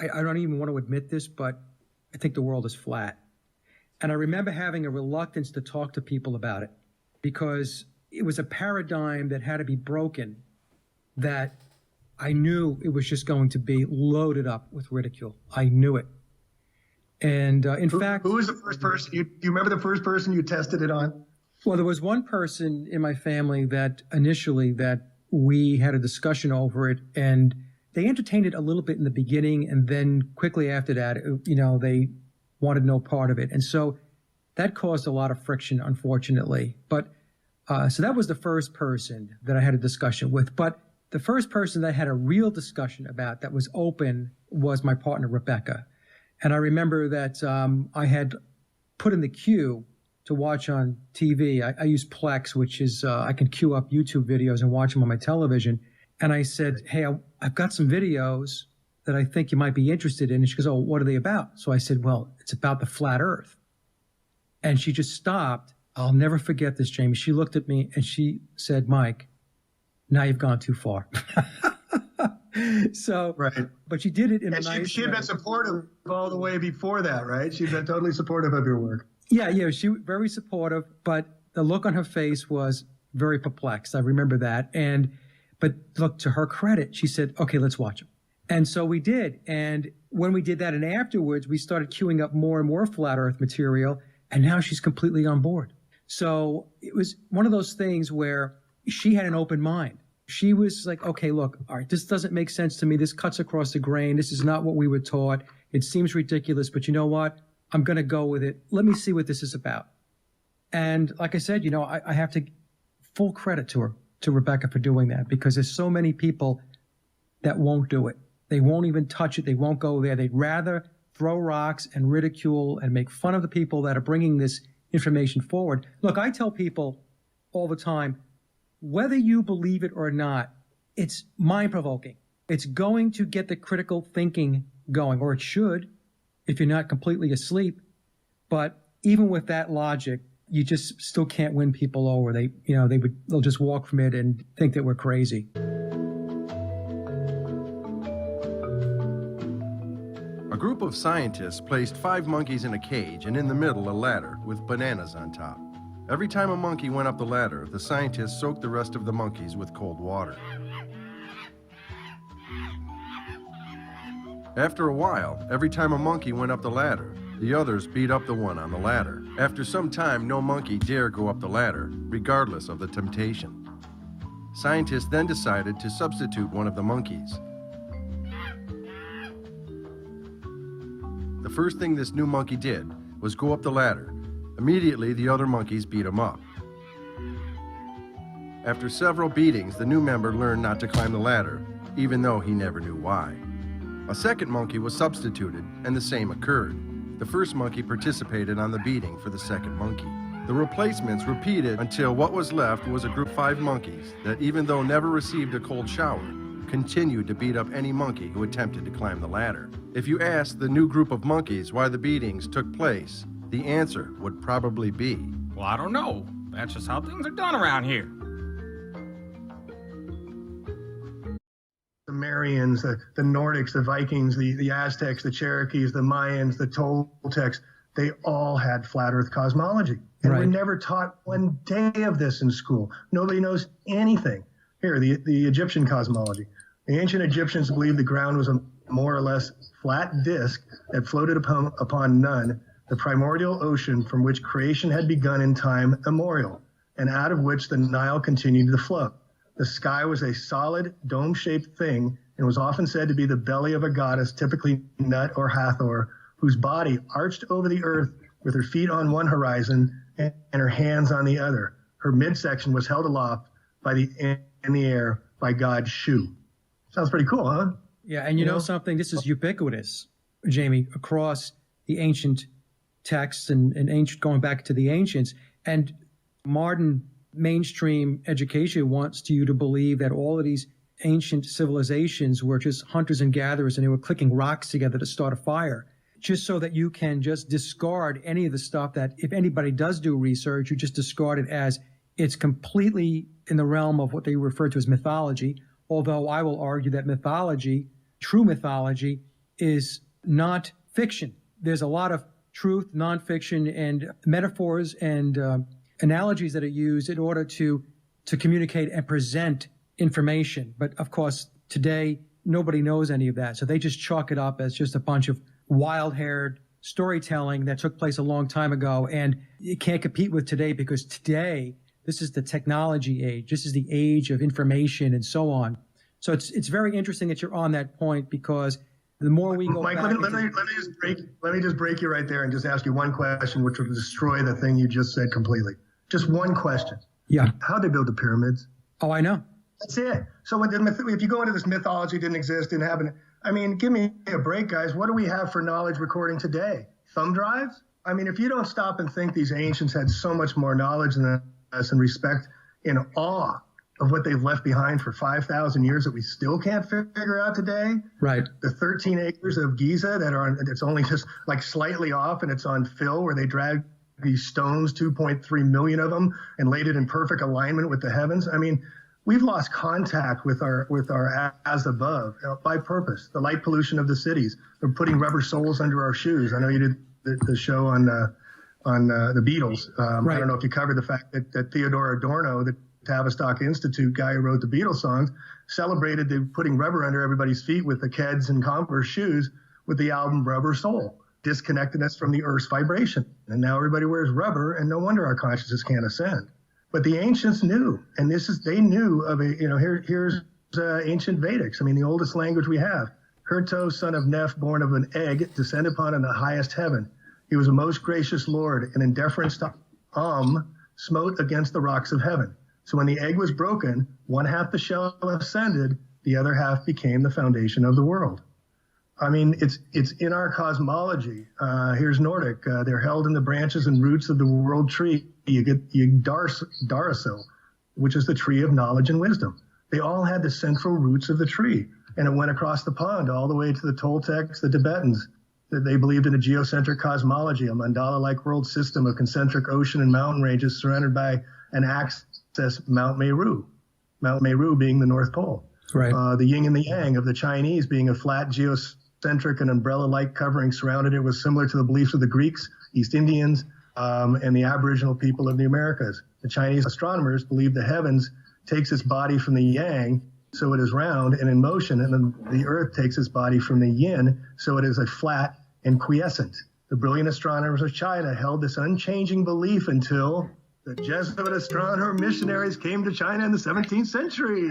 I don't even want to admit this, but I think the world is flat. And I remember having a reluctance to talk to people about it because it was a paradigm that had to be broken, that I knew it was just going to be loaded up with ridicule. I knew it. And in fact... Who was the first person? Do you remember the first person you tested it on? Well, there was one person in my family that initially that we had a discussion over it, and they entertained it a little bit in the beginning, and then quickly after that, they wanted no part of it. And so that caused a lot of friction, unfortunately. But so that was the first person that I had a discussion with. But the first person that I had a real discussion about that was open was my partner, Rebecca. And I remember that I had put in the queue to watch on TV. I use Plex, which is I can queue up YouTube videos and watch them on my television. And I said, hey, I've got some videos that I think you might be interested in. And she goes, oh, what are they about? So I said, well, it's about the flat earth. And she just stopped. I'll never forget this, Jamie. She looked at me and she said, Mike, now you've gone too far. So, right. But she did it in and a nice she had been supportive all the way before that, right? She'd been totally supportive of your work. Yeah, she was very supportive, but the look on her face was very perplexed. I remember that. But look, to her credit, she said, okay, let's watch them. And so we did. And when we did that and afterwards, we started queuing up more and more flat earth material. And now she's completely on board. So it was one of those things where she had an open mind. She was like, okay, look, all right, this doesn't make sense to me. This cuts across the grain. This is not what we were taught. It seems ridiculous, but you know what? I'm going to go with it. Let me see what this is about. And like I said, I have to full credit to her, to Rebecca, for doing that, because there's so many people that won't do it. They won't even touch it. They won't go there. They'd rather throw rocks and ridicule and make fun of the people that are bringing this information forward. Look, I tell people all the time, whether you believe it or not, it's mind-provoking. It's going to get the critical thinking going, or it should, if you're not completely asleep. But even with that logic, you just still can't win people over. They'll just walk from it and think that we're crazy. A group of scientists placed 5 monkeys in a cage and in the middle a ladder with bananas on top. Every time a monkey went up the ladder, the scientists soaked the rest of the monkeys with cold water. After a while, every time a monkey went up the ladder, the others beat up the one on the ladder. After some time, no monkey dared go up the ladder, regardless of the temptation. Scientists then decided to substitute one of the monkeys. The first thing this new monkey did was go up the ladder. Immediately, the other monkeys beat him up. After several beatings, the new member learned not to climb the ladder, even though he never knew why. A second monkey was substituted, and the same occurred. The first monkey participated on the beating for the second monkey. The replacements repeated until what was left was a group of 5 monkeys that, even though never received a cold shower, continued to beat up any monkey who attempted to climb the ladder. If you asked the new group of monkeys why the beatings took place, the answer would probably be, well, I don't know. That's just how things are done around here. The Sumerians, the Nordics, the Vikings, the Aztecs, the Cherokees, the Mayans, the Toltecs, they all had flat earth cosmology. And right. We're never taught one day of this in school. Nobody knows anything. Here, the Egyptian cosmology. The ancient Egyptians believed the ground was a more or less flat disk that floated upon none, the primordial ocean from which creation had begun in time immemorial, and out of which the Nile continued to flow. The sky was a solid, dome-shaped thing and was often said to be the belly of a goddess, typically Nut or Hathor, whose body arched over the earth with her feet on one horizon and her hands on the other. Her midsection was held aloft in the air by God's Shu. Sounds pretty cool, huh? Yeah, and you know something? This is ubiquitous, Jamie, across the ancient texts and ancient, going back to the ancients. And modern mainstream education wants you to believe that all of these ancient civilizations were just hunters and gatherers and they were clicking rocks together to start a fire, just so that you can just discard any of the stuff that, if anybody does do research, you just discard it as it's completely in the realm of what they refer to as mythology. Although I will argue that mythology, true mythology, is not fiction. There's a lot of truth, nonfiction, and metaphors and analogies that are used in order to communicate and present information. But of course, today, nobody knows any of that. So they just chalk it up as just a bunch of wild-haired storytelling that took place a long time ago. And you can't compete with today because today, this is the technology age. This is the age of information and so on. So it's very interesting that you're on that point because the more we go Mike, back... let me just break you right there and just ask you one question, which will destroy the thing you just said completely. Just one question. Yeah. How'd they build the pyramids? Oh, I know. That's it. So if you go into this mythology, didn't exist, didn't happen. I mean, give me a break, guys. What do we have for knowledge recording today? Thumb drives? I mean, if you don't stop and think these ancients had so much more knowledge than us and respect in awe of what they've left behind for 5,000 years that we still can't figure out today. Right. The 13 acres of Giza it's only just like slightly off and it's on fill where they dragged these stones, 2.3 million of them, and laid it in perfect alignment with the heavens. I mean, we've lost contact with our as above by purpose. The light pollution of the cities. They're putting rubber soles under our shoes. I know you did the show on the Beatles. Right. I don't know if you covered the fact that Theodore Adorno, the Tavistock Institute guy who wrote the Beatles songs, celebrated the putting rubber under everybody's feet with the Keds and Converse shoes with the album Rubber Soul, disconnected us from the Earth's vibration. And now everybody wears rubber, and no wonder our consciousness can't ascend. But the ancients knew, and they knew of here's ancient Vedics. I mean, the oldest language we have. Herto, son of Neph, born of an egg, descended upon in the highest heaven. He was a most gracious Lord, and in deference to smote against the rocks of heaven. So when the egg was broken, one half the shell ascended, the other half became the foundation of the world. I mean, it's in our cosmology. Here's Nordic. They're held in the branches and roots of the world tree. You get Darasil, which is the tree of knowledge and wisdom. They all had the central roots of the tree, and it went across the pond all the way to the Toltecs, the Tibetans. They believed in a geocentric cosmology, a mandala-like world system of concentric ocean and mountain ranges surrounded by an axis, Mount Meru. Mount Meru being the North Pole. Right. The yin and the yang of the Chinese being a flat geocentric and umbrella-like covering surrounded it was similar to the beliefs of the Greeks, East Indians, and the Aboriginal people of the Americas. The Chinese astronomers believed the heavens takes its body from the yang, so it is round and in motion, and then the earth takes its body from the yin, so it is a flat and quiescent. The brilliant astronomers of China held this unchanging belief until the Jesuit astronomer missionaries came to China in the 17th century.